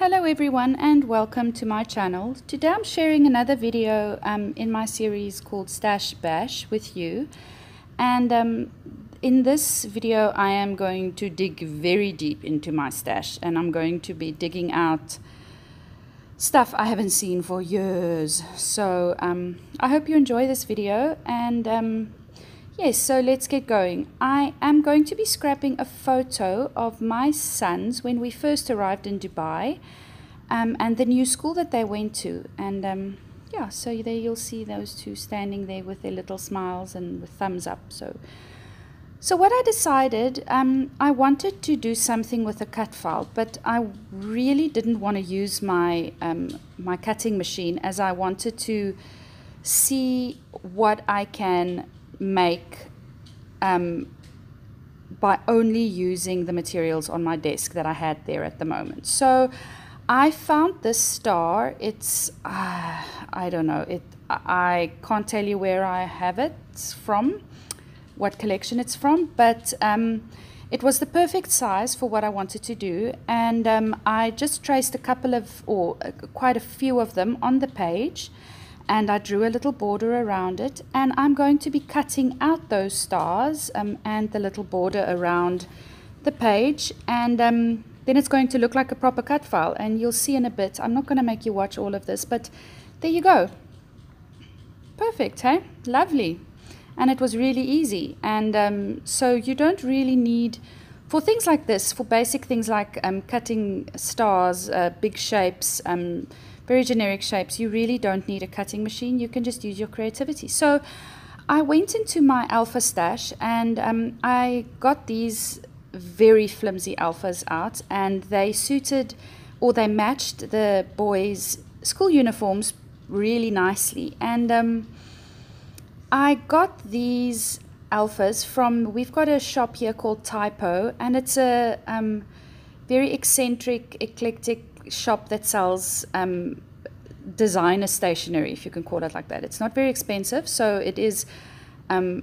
Hello everyone and welcome to my channel. Today I'm sharing another video in my series called Stash Bash with you, and in this video I am going to dig very deep into my stash, and I'm going to be digging out stuff I haven't seen for years. So I hope you enjoy this video, and yes, so let's get going. I am going to be scrapping a photo of my sons when we first arrived in Dubai, and the new school that they went to. And yeah, so there you'll see those two standing there with their little smiles and with thumbs up. So what I decided, I wanted to do something with a cut file, but I really didn't want to use my my cutting machine, as I wanted to see what I can make by only using the materials on my desk that I had there at the moment. So I found this star. It's I don't know, I can't tell you where I have it from, what collection it's from, but it was the perfect size for what I wanted to do, and I just traced a couple of, or quite a few of them on the page, and I drew a little border around it, and I'm going to be cutting out those stars and the little border around the page, and then it's going to look like a proper cut file, and you'll see in a bit. I'm not going to make you watch all of this, but there you go. Perfect, hey? Lovely. And it was really easy, and so you don't really need, for things like this, for basic things like cutting stars, big shapes, very generic shapes, you really don't need a cutting machine. You can just use your creativity. So I went into my alpha stash, and I got these very flimsy alphas out, and they suited, or they matched, the boys' school uniforms really nicely. And I got these alphas from, we've got a shop here called Typo, and it's a very eccentric, eclectic shop that sells designer stationery, if you can call it like that. It's not very expensive, so it is oh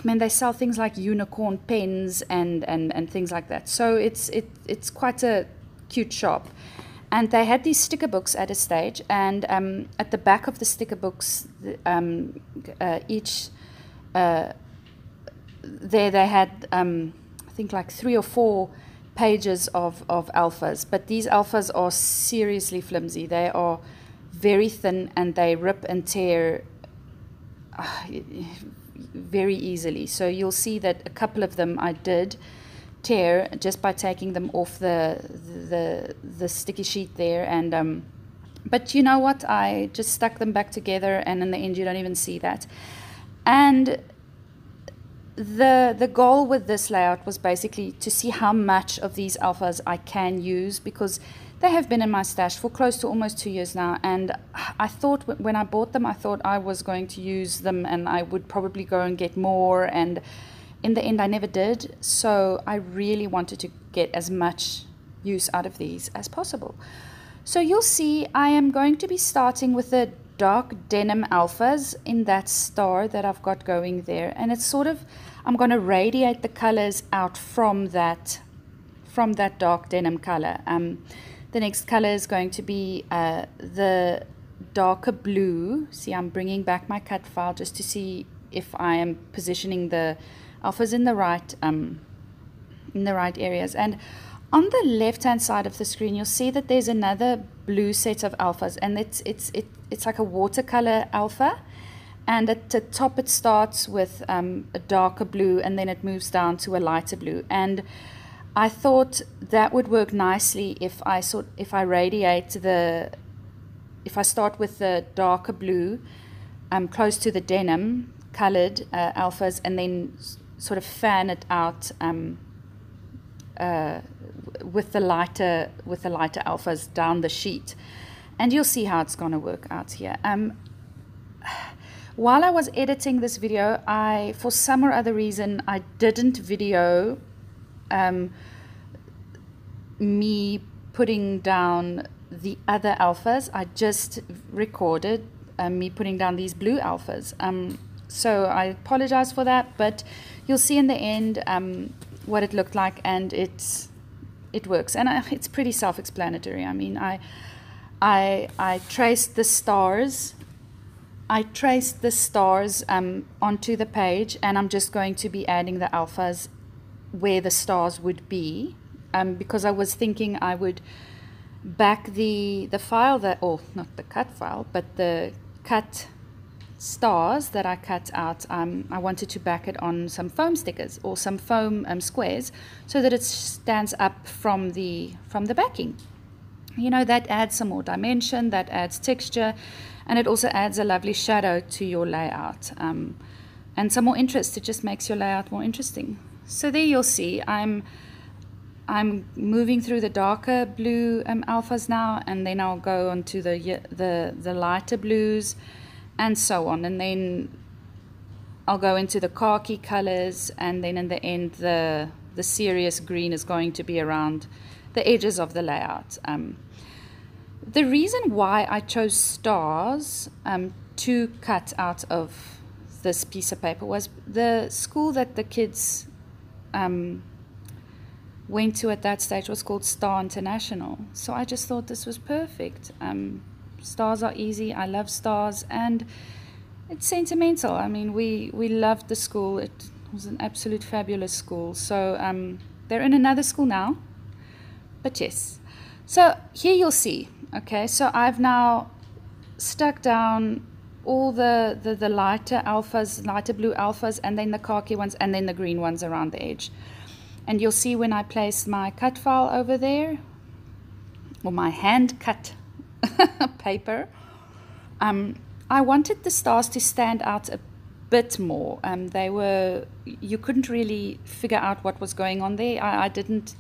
man, they sell things like unicorn pens and things like that. So it's quite a cute shop. And they had these sticker books at a stage, and at the back of the sticker books, each there they had I think like 3 or 4 pages of alphas, but these alphas are seriously flimsy. They are very thin, and they rip and tear very easily. So you'll see that a couple of them I did tear just by taking them off the sticky sheet there, and but you know what, I just stuck them back together, and in the end you don't even see that. And the goal with this layout was basically to see how much of these alphas I can use, because they have been in my stash for close to almost 2 years now, and I thought, when I bought them, I thought I was going to use them and I would probably go and get more, and in the end I never did. So I really wanted to get as much use out of these as possible. So you'll see I am going to be starting with the dark denim alphas in that star that I've got going there, and it's sort of, I'm going to radiate the colors out from that dark denim color. The next color is going to be the darker blue. See, I'm bringing back my cut file just to see if I am positioning the alphas in the right areas. And on the left hand side of the screen, you'll see that there's another blue set of alphas, and it's like a watercolor alpha, and at the top it starts with a darker blue, and then it moves down to a lighter blue. And I thought that would work nicely if I radiate if I start with the darker blue close to the denim colored alphas, and then sort of fan it out with the lighter alphas down the sheet, and you'll see how it's going to work out here. While I was editing this video, for some or other reason, I didn't video me putting down the other alphas. I just recorded me putting down these blue alphas. So I apologize for that, but you'll see in the end what it looked like, and it's it works. And it's pretty self-explanatory. I mean, I traced the stars. I traced the stars onto the page, and I'm just going to be adding the alphas where the stars would be, because I was thinking I would back the file that, or not the cut file, but the cut stars that I cut out. I wanted to back it on some foam stickers or some foam squares, so that it stands up from the backing. You know, that adds some more dimension, that adds texture, and it also adds a lovely shadow to your layout, and some more interest. It just makes your layout more interesting. So there you'll see I'm moving through the darker blue alphas now, and then I'll go on to the lighter blues and so on, and then I'll go into the khaki colors, and then in the end the serious green is going to be around the edges of the layout. The reason why I chose stars to cut out of this piece of paper was the school that the kids went to at that stage was called Star International. So I just thought this was perfect. Stars are easy. I love stars, and it's sentimental. I mean, we loved the school. It was an absolute fabulous school. So they're in another school now, but yes. So here you'll see. Okay, so I've now stuck down all the lighter alphas, lighter blue alphas, and then the khaki ones, and then the green ones around the edge. And you'll see when I place my cut file over there, or my hand cut paper, I wanted the stars to stand out a bit more. You couldn't really figure out what was going on there. I didn't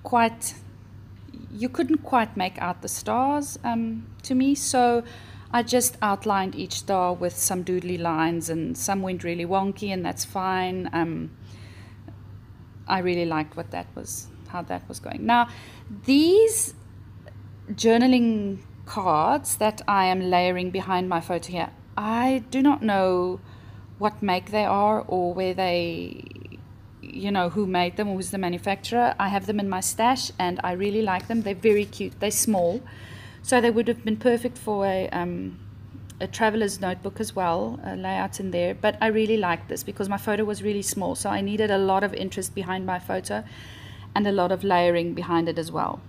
quite, you couldn't quite make out the stars to me, so I just outlined each star with some doodly lines, and some went really wonky, and that's fine. I really liked how that was going. Now, these journaling cards that I am layering behind my photo here, I do not know what make they are, or where they, who made them, or who's the manufacturer. I have them in my stash, and I really like them. They're very cute. They're small, so they would have been perfect for a traveler's notebook as well, a layout in there. But I really like this because my photo was really small, so I needed a lot of interest behind my photo and a lot of layering behind it as well.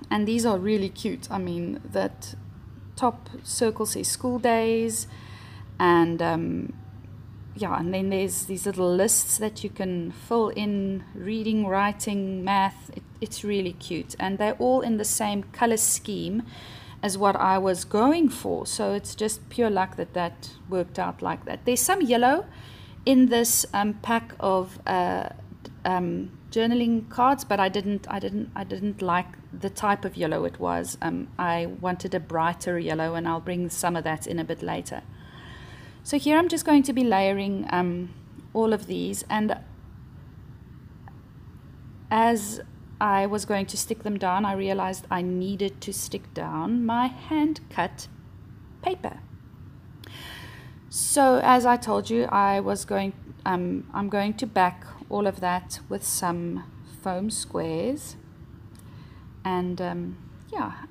And these are really cute. I mean, that top circle says school days, and yeah, and then there's these little lists that you can fill in: reading, writing, math. It's really cute, and they're all in the same color scheme as what I was going for, so it's just pure luck that worked out like that. There's some yellow in this pack of journaling cards, but I didn't like the type of yellow it was. I wanted a brighter yellow, and I'll bring some of that in a bit later. So here I'm just going to be layering all of these, and as I was going to stick them down, I realized I needed to stick down my hand-cut paper. So as I told you, I'm going to back all of that with some foam squares, and yeah,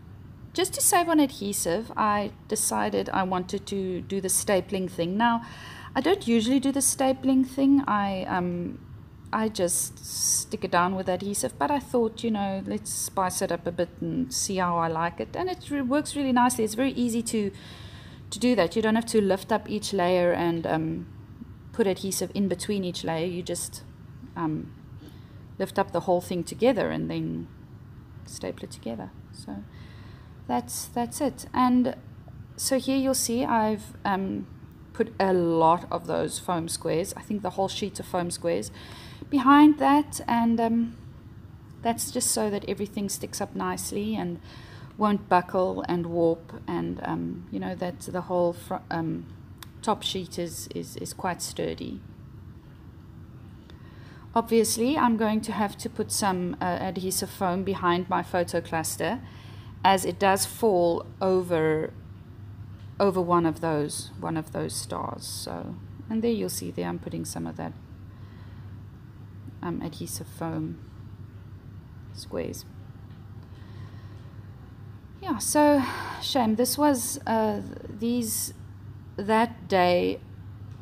just to save on adhesive, I decided I wanted to do the stapling thing. Now, I don't usually do the stapling thing. I just stick it down with adhesive, but I thought, let's spice it up a bit and see how I like it. And it works really nicely. It's very easy to do that. You don't have to lift up each layer and put adhesive in between each layer. You just lift up the whole thing together and then staple it together. So that's it. And so here you'll see I've put a lot of those foam squares. I think the whole sheet of foam squares behind that, and that's just so that everything sticks up nicely and won't buckle and warp, and that the whole top sheet is quite sturdy. Obviously, I'm going to have to put some adhesive foam behind my photo cluster, as it does fall over one of those stars. So, and there you'll see there I'm putting some of that adhesive foam squares. Yeah, so shame. This was that day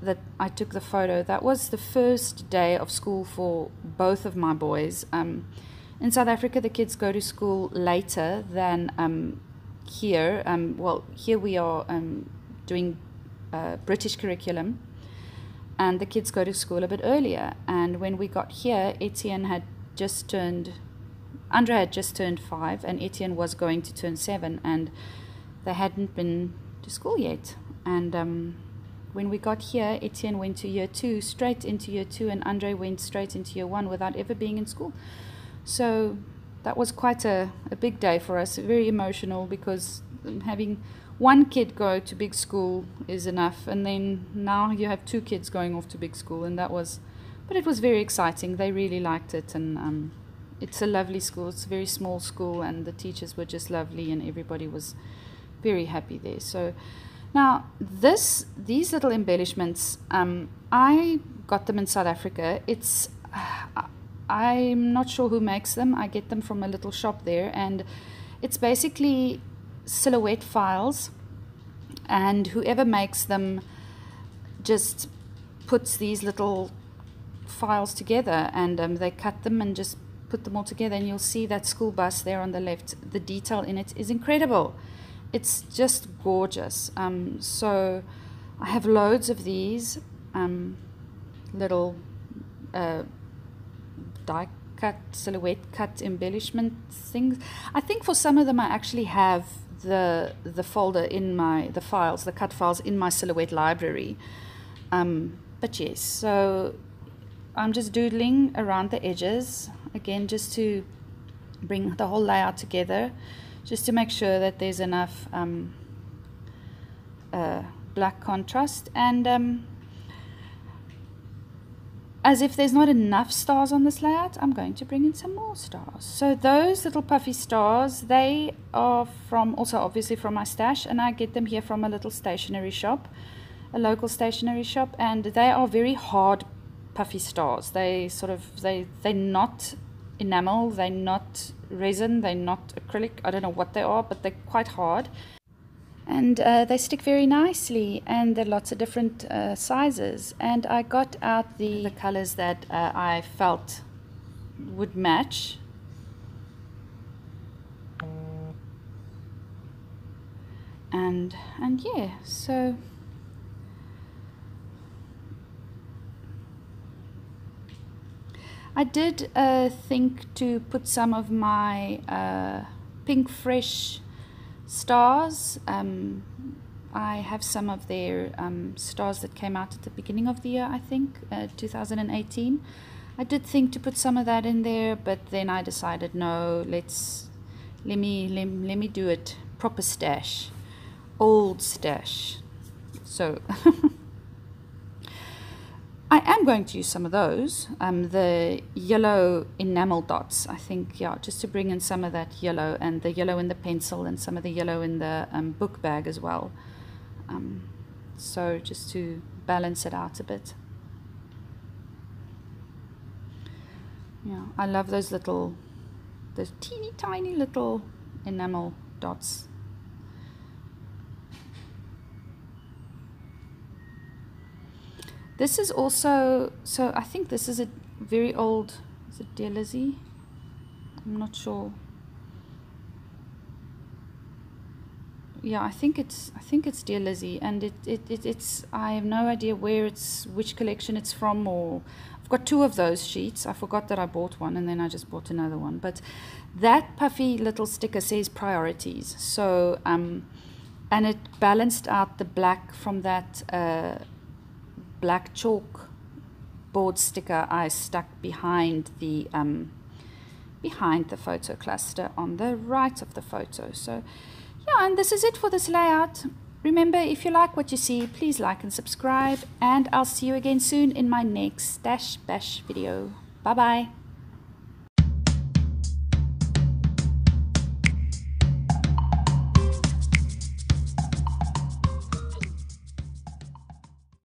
that I took the photo. That was the first day of school for both of my boys. In South Africa, the kids go to school later than here. Well, here we are doing British curriculum, and the kids go to school a bit earlier. And when we got here, Andre had just turned 5, and Etienne was going to turn 7, and they hadn't been to school yet. And when we got here, Etienne went to year 2, straight into year 2, and Andre went straight into year 1 without ever being in school. So that was quite a big day for us, very emotional, because having one kid go to big school is enough, and then now you have 2 kids going off to big school, and but it was very exciting. They really liked it, and it's a lovely school. It's a very small school, and the teachers were just lovely, and everybody was very happy there. So now these little embellishments, I got them in South Africa. I'm not sure who makes them. I get them from a little shop there, and it's basically silhouette files, and whoever makes them just puts these little files together, and they cut them and just put them all together, and you'll see that school bus there on the left. The detail in it is incredible. It's just gorgeous. So I have loads of these little die cut, silhouette cut embellishment things. I think for some of them I actually have the folder in the files, the cut files in my silhouette library. But yes, so I'm just doodling around the edges again, just to bring the whole layout together, just to make sure that there's enough black contrast, and as if there's not enough stars on this layout, I'm going to bring in some more stars. So those little puffy stars, they are also obviously from my stash, and I get them here from a little stationery shop, a local stationery shop, and they are very hard puffy stars. They're not enamel, they're not resin, they're not acrylic. I don't know what they are, but they're quite hard, and they stick very nicely, and there are lots of different sizes. And I got out the colors that I felt would match. And yeah, so I did think to put some of my Pink Fresh stars. I have some of their stars that came out at the beginning of the year, I think, 2018. I did think to put some of that in there, but then I decided no, let me do it proper stash, old stash. So I am going to use some of those, the yellow enamel dots, I think, yeah, just to bring in some of that yellow, and the yellow in the pencil, and some of the yellow in the book bag as well. So just to balance it out a bit. Yeah, I love those teeny tiny little enamel dots. This is also, so I think this is a very old, is it Dear Lizzie? I'm not sure. Yeah, I think it's Dear Lizzie, and it's I have no idea which collection it's from, or I've got 2 of those sheets. I forgot that I bought one, and then I just bought another one. But that puffy little sticker says priorities. So and it balanced out the black from that black chalk board sticker I stuck behind the photo cluster on the right of the photo. So yeah, and this is it for this layout. Remember, if you like what you see, please like and subscribe, and I'll see you again soon in my next Stash Bash video. Bye bye.